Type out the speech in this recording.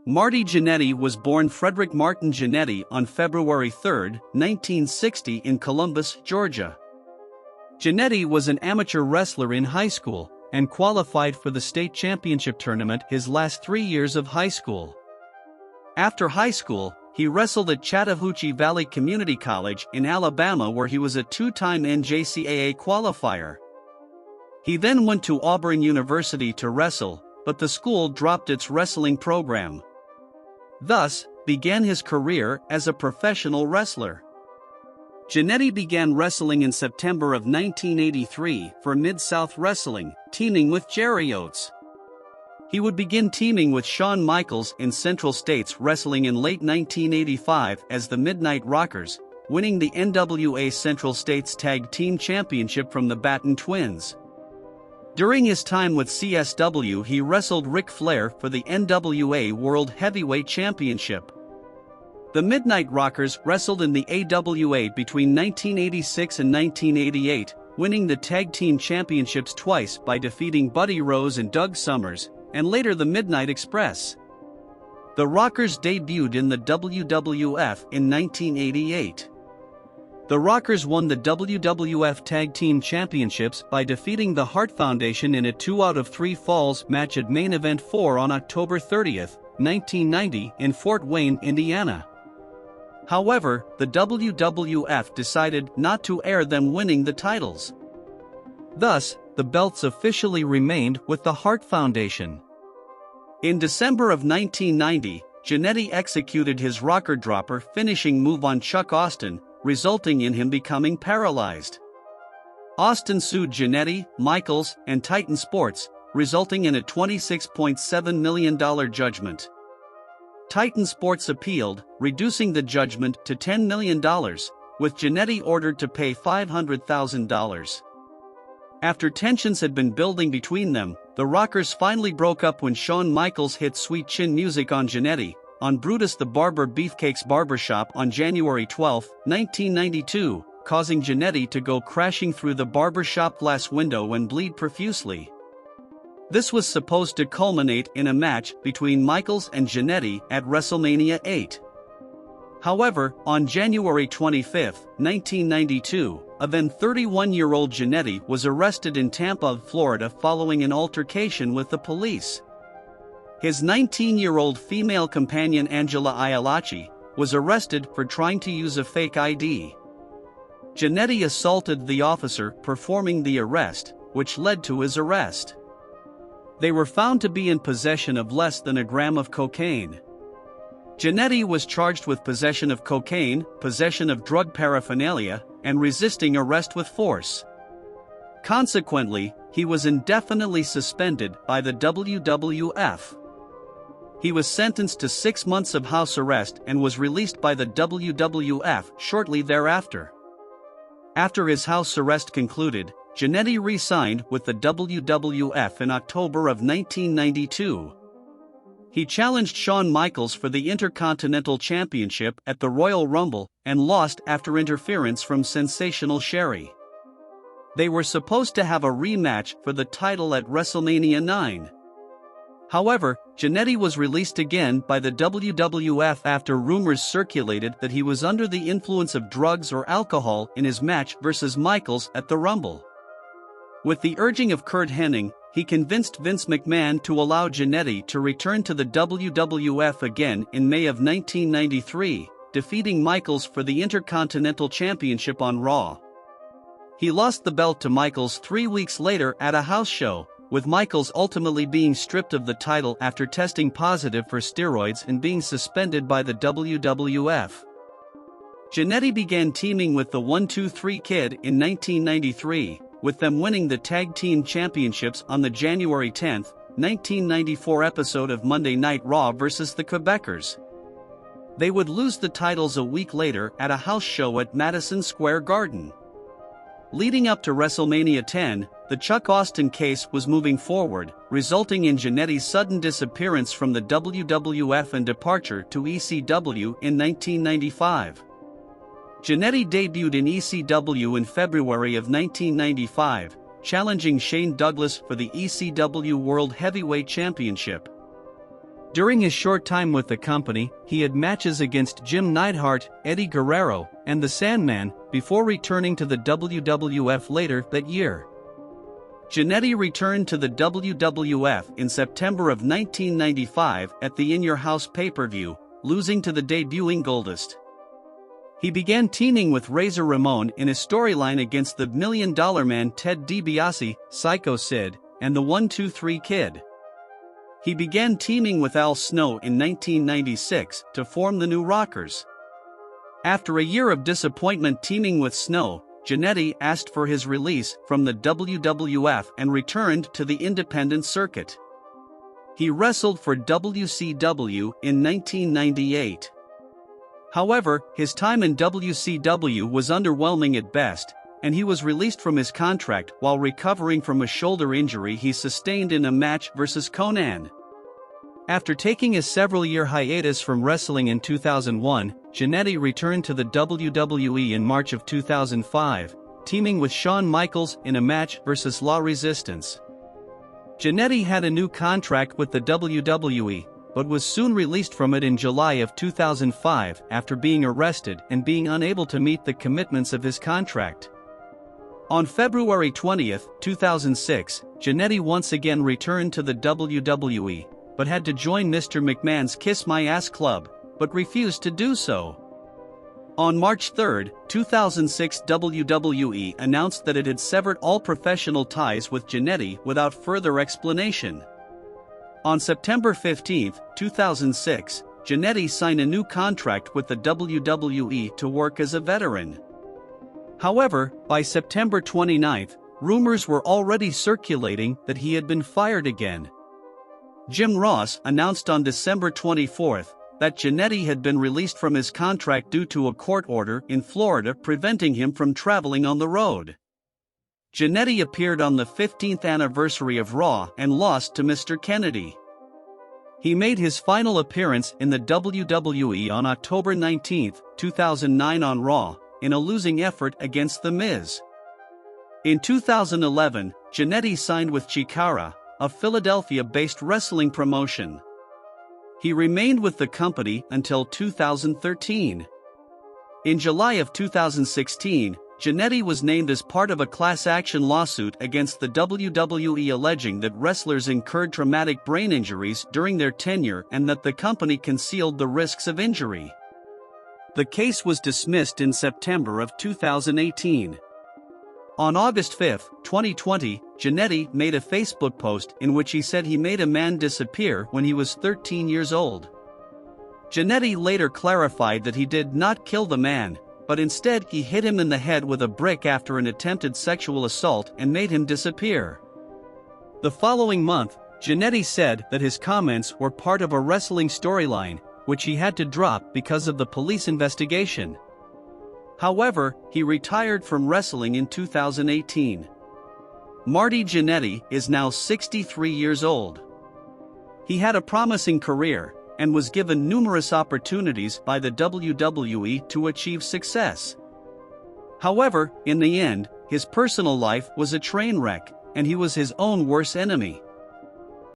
Marty Jannetty was born Frederick Martin Jannetty on February 3, 1960 in Columbus, Georgia. Jannetty was an amateur wrestler in high school and qualified for the state championship tournament his last 3 years of high school. After high school, he wrestled at Chattahoochee Valley Community College in Alabama, where he was a two-time NJCAA qualifier. He then went to Auburn University to wrestle, but the school dropped its wrestling program. Thus, began his career as a professional wrestler. Jannetty began wrestling in September of 1983 for Mid-South Wrestling, teaming with Jerry Oates. He would begin teaming with Shawn Michaels in Central States Wrestling in late 1985 as the Midnight Rockers, winning the NWA Central States Tag Team Championship from the Batten Twins. During his time with CSW, he wrestled Ric Flair for the NWA World Heavyweight Championship. The Midnight Rockers wrestled in the AWA between 1986 and 1988, winning the Tag Team Championships twice by defeating Buddy Rose and Doug Summers, and later the Midnight Express. The Rockers debuted in the WWF in 1988. The Rockers won the WWF Tag Team Championships by defeating the Hart Foundation in a 2 out of 3 falls match at Main Event 4 on October 30, 1990 in Fort Wayne, Indiana. However, the WWF decided not to air them winning the titles. Thus, the belts officially remained with the Hart Foundation. In December of 1990, Jannetty executed his rocker dropper finishing move on Chuck Austin, resulting in him becoming paralyzed. Austin sued Jannetty, Michaels, and Titan Sports, resulting in a $26.7 million judgment. Titan Sports appealed, reducing the judgment to $10 million, with Jannetty ordered to pay $500,000. After tensions had been building between them, the Rockers finally broke up when Shawn Michaels hit Sweet Chin Music on Jannetty on Brutus the Barber Beefcake's barbershop on January 12, 1992, causing Jannetty to go crashing through the barbershop glass window and bleed profusely. This was supposed to culminate in a match between Michaels and Jannetty at WrestleMania 8. However, on January 25, 1992, a then 31-year-old Jannetty was arrested in Tampa, Florida following an altercation with the police. His 19-year-old female companion Angela Ialachi was arrested for trying to use a fake ID. Jannetty assaulted the officer performing the arrest, which led to his arrest. They were found to be in possession of less than a gram of cocaine. Jannetty was charged with possession of cocaine, possession of drug paraphernalia, and resisting arrest with force. Consequently, he was indefinitely suspended by the WWF. He was sentenced to 6 months of house arrest and was released by the WWF shortly thereafter. After his house arrest concluded, Jannetty re-signed with the WWF in October of 1992. He challenged Shawn Michaels for the Intercontinental Championship at the Royal Rumble and lost after interference from Sensational Sherry. They were supposed to have a rematch for the title at WrestleMania 9. However, Jannetty was released again by the WWF after rumors circulated that he was under the influence of drugs or alcohol in his match versus Michaels at the Rumble. With the urging of Curt Hennig, he convinced Vince McMahon to allow Jannetty to return to the WWF again in May of 1993, defeating Michaels for the Intercontinental Championship on Raw. He lost the belt to Michaels 3 weeks later at a house show, with Michaels ultimately being stripped of the title after testing positive for steroids and being suspended by the WWF. Jannetty began teaming with the 1-2-3 Kid in 1993, with them winning the Tag Team Championships on the January 10, 1994 episode of Monday Night Raw vs. the Quebecers. They would lose the titles a week later at a house show at Madison Square Garden. Leading up to WrestleMania 10, the Chuck Austin case was moving forward, resulting in Jannetty's sudden disappearance from the WWF and departure to ECW in 1995. Jannetty debuted in ECW in February of 1995, challenging Shane Douglas for the ECW World Heavyweight Championship. During his short time with the company, he had matches against Jim Neidhart, Eddie Guerrero, and the Sandman, before returning to the WWF later that year. Jannetty returned to the WWF in September of 1995 at the In Your House pay-per-view, losing to the debuting Goldust. He began teaming with Razor Ramon in his storyline against the $1 Million Man Ted DiBiase, Psycho Sid, and the 1-2-3 Kid. He began teaming with Al Snow in 1996 to form the New Rockers. After a year of disappointment teaming with Snow, Jannetty asked for his release from the WWF and returned to the independent circuit. He wrestled for WCW in 1998. However, his time in WCW was underwhelming at best, and he was released from his contract while recovering from a shoulder injury he sustained in a match versus Conan. After taking a several-year hiatus from wrestling in 2001, Jannetty returned to the WWE in March of 2005, teaming with Shawn Michaels in a match versus La Resistance. Jannetty had a new contract with the WWE, but was soon released from it in July of 2005 after being arrested and being unable to meet the commitments of his contract. On February 20, 2006, Jannetty once again returned to the WWE, but had to join Mr. McMahon's Kiss My Ass Club, but refused to do so. On March 3, 2006, WWE announced that it had severed all professional ties with Jannetty without further explanation. On September 15, 2006, Jannetty signed a new contract with the WWE to work as a veteran. However, by September 29, rumors were already circulating that he had been fired again. Jim Ross announced on December 24 that Jannetty had been released from his contract due to a court order in Florida preventing him from traveling on the road. Jannetty appeared on the 15th anniversary of Raw and lost to Mr. Kennedy. He made his final appearance in the WWE on October 19, 2009 on Raw, in a losing effort against The Miz. In 2011, Jannetty signed with Chikara, a Philadelphia-based wrestling promotion. He remained with the company until 2013. In July of 2016, Jannetty was named as part of a class action lawsuit against the WWE alleging that wrestlers incurred traumatic brain injuries during their tenure and that the company concealed the risks of injury. The case was dismissed in September of 2018. On August 5, 2020, Jannetty made a Facebook post in which he said he made a man disappear when he was 13 years old. Jannetty later clarified that he did not kill the man, but instead he hit him in the head with a brick after an attempted sexual assault and made him disappear. The following month, Jannetty said that his comments were part of a wrestling storyline, which he had to drop because of the police investigation. However, he retired from wrestling in 2018. Marty Jannetty is now 63 years old. He had a promising career, and was given numerous opportunities by the WWE to achieve success. However, in the end, his personal life was a train wreck, and he was his own worst enemy.